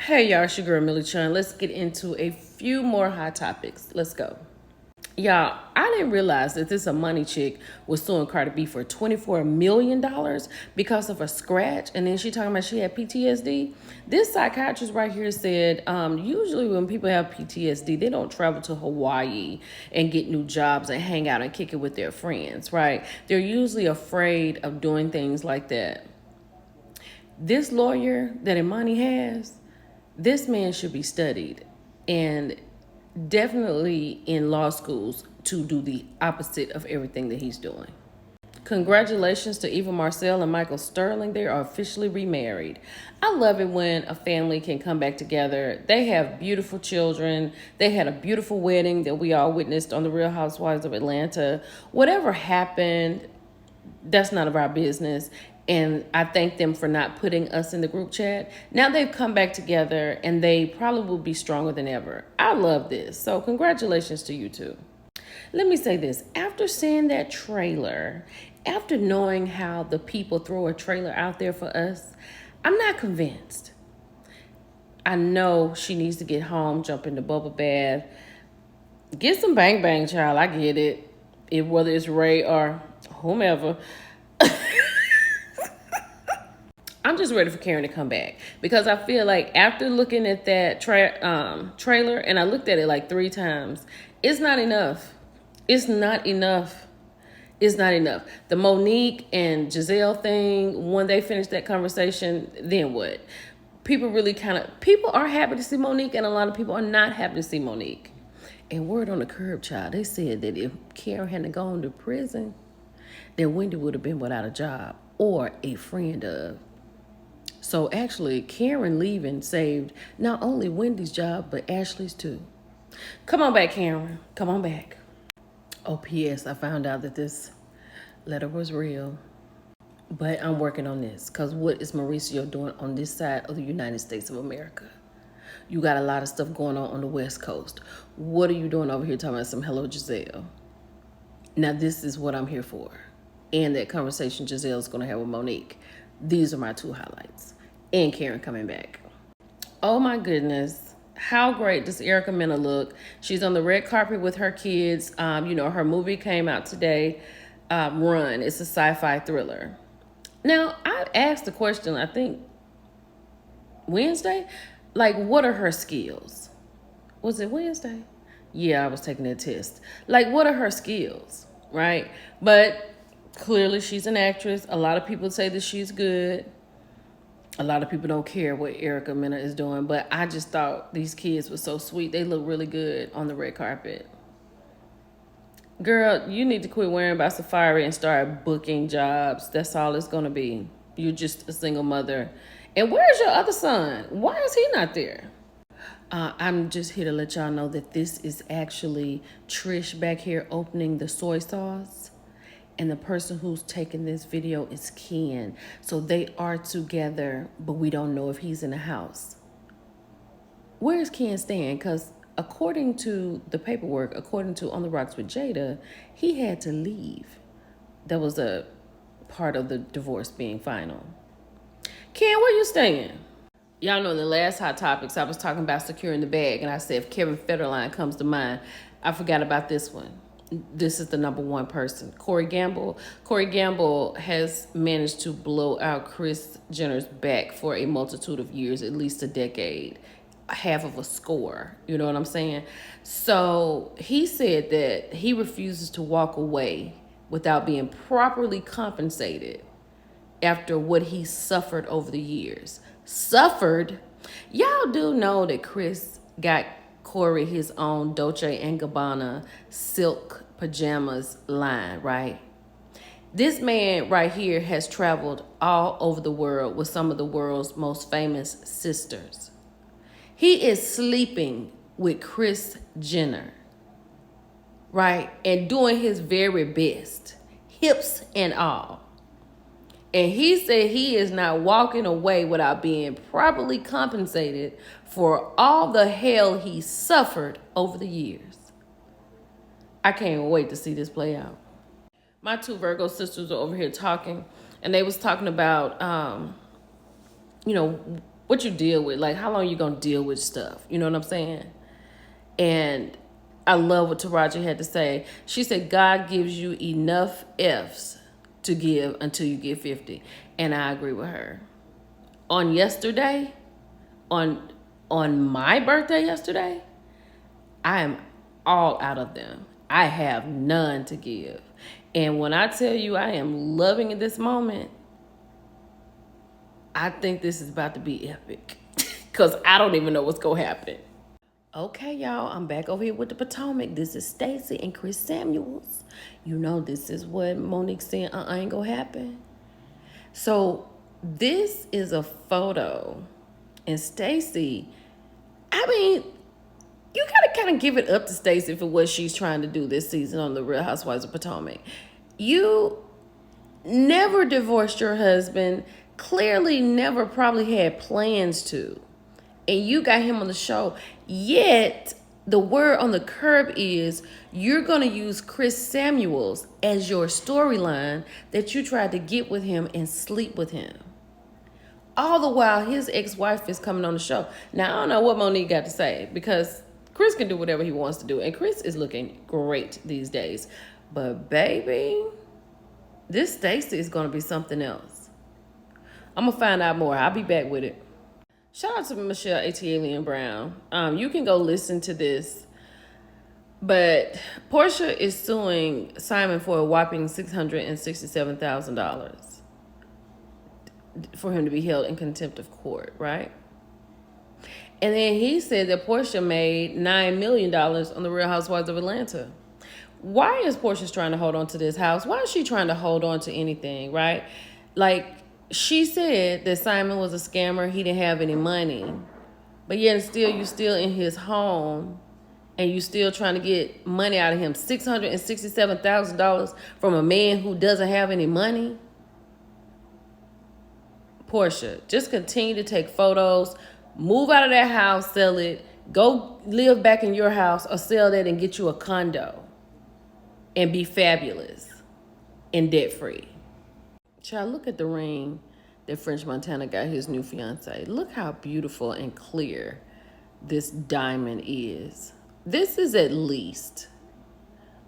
Hey y'all, it's your girl Millie Chun. Let's get into a few more hot topics. Let's go. Y'all, I didn't realize that this a money chick was suing Cardi B for $24 million because of a scratch. And then she talking about she had PTSD. This psychiatrist right here said, usually when people have PTSD, they don't travel to Hawaii and get new jobs and hang out and kick it with their friends, right? They're usually afraid of doing things like that. This lawyer that Imani has, this man should be studied and definitely in law schools to do the opposite of everything that he's doing. Congratulations to Eva Marcel and Michael Sterling. They are officially remarried. I love it when a family can come back together. They have beautiful children. They had a beautiful wedding that we all witnessed on The Real Housewives of Atlanta. Whatever happened, that's none of our business. And I thank them for not putting us in the group chat. Now they've come back together and they probably will be stronger than ever. I love this. So congratulations to you two. Let me say this. After seeing that trailer, after knowing how the people throw a trailer out there for us, I'm not convinced. I know she needs to get home, jump in the bubble bath, get some bang bang, child. I get it. Whether it's Ray or whomever. I'm just ready for Karen to come back because I feel like after looking at that trailer, and I looked at it like 3 times, it's not enough. It's not enough. It's not enough. The Monique and Giselle thing, when they finished that conversation, then what? People are happy to see Monique, and a lot of people are not happy to see Monique. And word on the curb, child, they said that if Karen hadn't gone to prison, then Wendy would have been without a job or a friend of. So actually, Karen leaving saved not only Wendy's job, but Ashley's too. Come on back, Karen. Come on back. Oh, P.S. I found out that this letter was real. But I'm working on this because what is Mauricio doing on this side of the United States of America? You got a lot of stuff going on the West Coast. What are you doing over here talking about some hello, Giselle? Now, this is what I'm here for. And that conversation Giselle's going to have with Monique. These are my 2 highlights. And Karen coming back. Oh my goodness. How great does Erica Mena look? She's on the red carpet with her kids. Her movie came out today, Run. It's a sci-fi thriller. Now, I asked the question, I think, Wednesday? Like, what are her skills? Was it Wednesday? Yeah, I was taking that test. Like, what are her skills, right? But clearly she's an actress. A lot of people say that she's good. A lot of people don't care what Erica Mena is doing, but I just thought these kids were so sweet. They look really good on the red carpet. Girl, you need to quit worrying about Safari and start booking jobs. That's all it's going to be. You're just a single mother. And where's your other son? Why is he not there? I'm just here to let y'all know that this is actually Trish back here opening the soy sauce. And the person who's taking this video is Ken. So they are together, but we don't know if he's in the house. Where's Ken staying? Because according to the paperwork, according to On the Rocks with Jada, he had to leave. That was a part of the divorce being final. Ken, where you staying? Y'all know in the last Hot Topics, I was talking about securing the bag. And I said, if Kevin Federline comes to mind, I forgot about this one. This is the number 1 person, Corey Gamble. Corey Gamble has managed to blow out Kris Jenner's back for a multitude of years, at least a decade, half of a score. You know what I'm saying? So he said that he refuses to walk away without being properly compensated after what he suffered over the years. Suffered? Y'all do know that Kris got Corey his own Dolce & Gabbana silk pajamas line, right? This man right here has traveled all over the world with some of the world's most famous sisters. He is sleeping with Kris Jenner, right? And doing his very best, hips and all. And he said he is not walking away without being properly compensated for all the hell he suffered over the years. I can't wait to see this play out. My 2 Virgo sisters are over here talking, and they was talking about, what what you deal with. Like, how long you gonna deal with stuff? You know what I'm saying? And I love what Taraji had to say. She said, God gives you enough F's to give until you get 50. And I agree with her. On yesterday, on my birthday yesterday, I am all out of them. I have none to give. And when I tell you I am loving in this moment, I think this is about to be epic. Because I don't even know what's going to happen. Okay, y'all, I'm back over here with the Potomac. This is Stacey and Chris Samuels. You know, this is what Monique said, ain't gonna happen. So this is a photo. And Stacey, I mean, you gotta kind of give it up to Stacey for what she's trying to do this season on The Real Housewives of Potomac. You never divorced your husband, clearly never probably had plans to. And you got him on the show. Yet, the word on the curb is you're going to use Chris Samuels as your storyline that you tried to get with him and sleep with him. All the while, his ex-wife is coming on the show. Now, I don't know what Monique got to say because Chris can do whatever he wants to do. And Chris is looking great these days. But, baby, this Stacey is going to be something else. I'm going to find out more. I'll be back with it. Shout out to Michelle Alien Brown. You can go listen to this. But Portia is suing Simon for a whopping $667,000 for him to be held in contempt of court, right? And then he said that Portia made $9 million on The Real Housewives of Atlanta. Why is Portia trying to hold on to this house? Why is she trying to hold on to anything, right? Like, she said that Simon was a scammer. He didn't have any money. But yet still, you still in his home and you still trying to get money out of him. $667,000 from a man who doesn't have any money. Portia, just continue to take photos. Move out of that house, sell it. Go live back in your house or sell that and get you a condo. And be fabulous and debt-free. Child, look at the ring that French Montana got his new fiance. Look how beautiful and clear this diamond is. This is at least,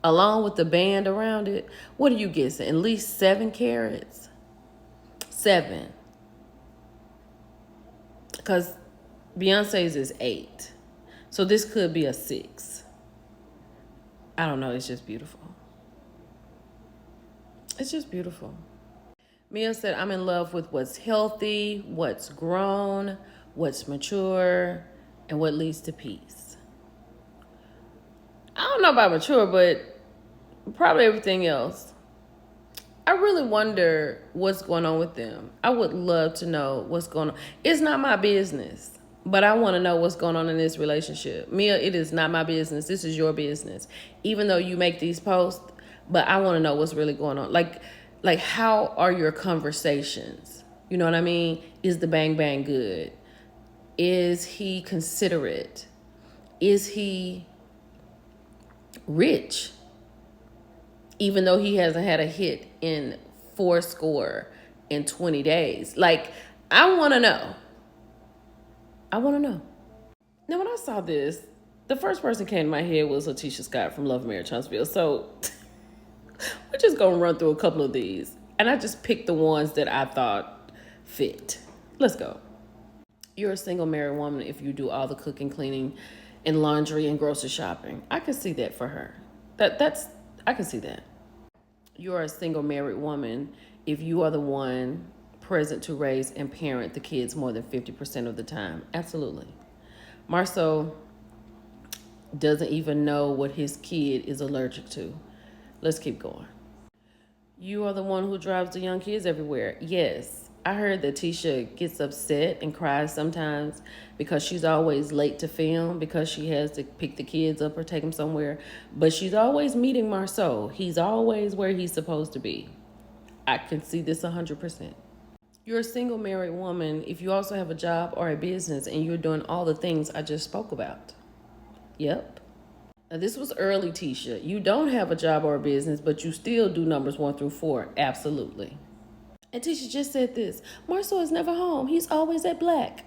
along with the band around it, what are you guessing? At least 7 carats? 7. Because Beyonce's is 8. So this could be a 6. I don't know. It's just beautiful. It's just beautiful. Mia said, I'm in love with what's healthy, what's grown, what's mature, and what leads to peace. I don't know about mature, but probably everything else. I really wonder what's going on with them. I would love to know what's going on. It's not my business, but I want to know what's going on in this relationship. Mia, it is not my business. This is your business. Even though you make these posts, but I want to know what's really going on. Like, how are your conversations? You know what I mean? Is the bang bang good? Is he considerate? Is he rich? Even though he hasn't had a hit in 20 days. Like, I want to know. I want to know. Now, when I saw this, the first person came to my head was Letitia Scott from Love, Marriage, Huntsville. So we're just going to run through a couple of these. And I just picked the ones that I thought fit. Let's go. You're a single married woman if you do all the cooking, cleaning, and laundry and grocery shopping. I can see that for her. I can see that. You're a single married woman if you are the one present to raise and parent the kids more than 50% of the time. Absolutely. Marceau doesn't even know what his kid is allergic to. Let's keep going. You are the one who drives the young kids everywhere. Yes, I heard that Tisha gets upset and cries sometimes because she's always late to film because she has to pick the kids up or take them somewhere. But she's always meeting Marceau. He's always where he's supposed to be. I can see this 100%. You're a single married woman if you also have a job or a business and you're doing all the things I just spoke about. Yep. Now, this was early, Tisha. You don't have a job or a business, but you still do numbers 1 through 4. Absolutely. And Tisha just said this. Marceau is never home. He's always at Black.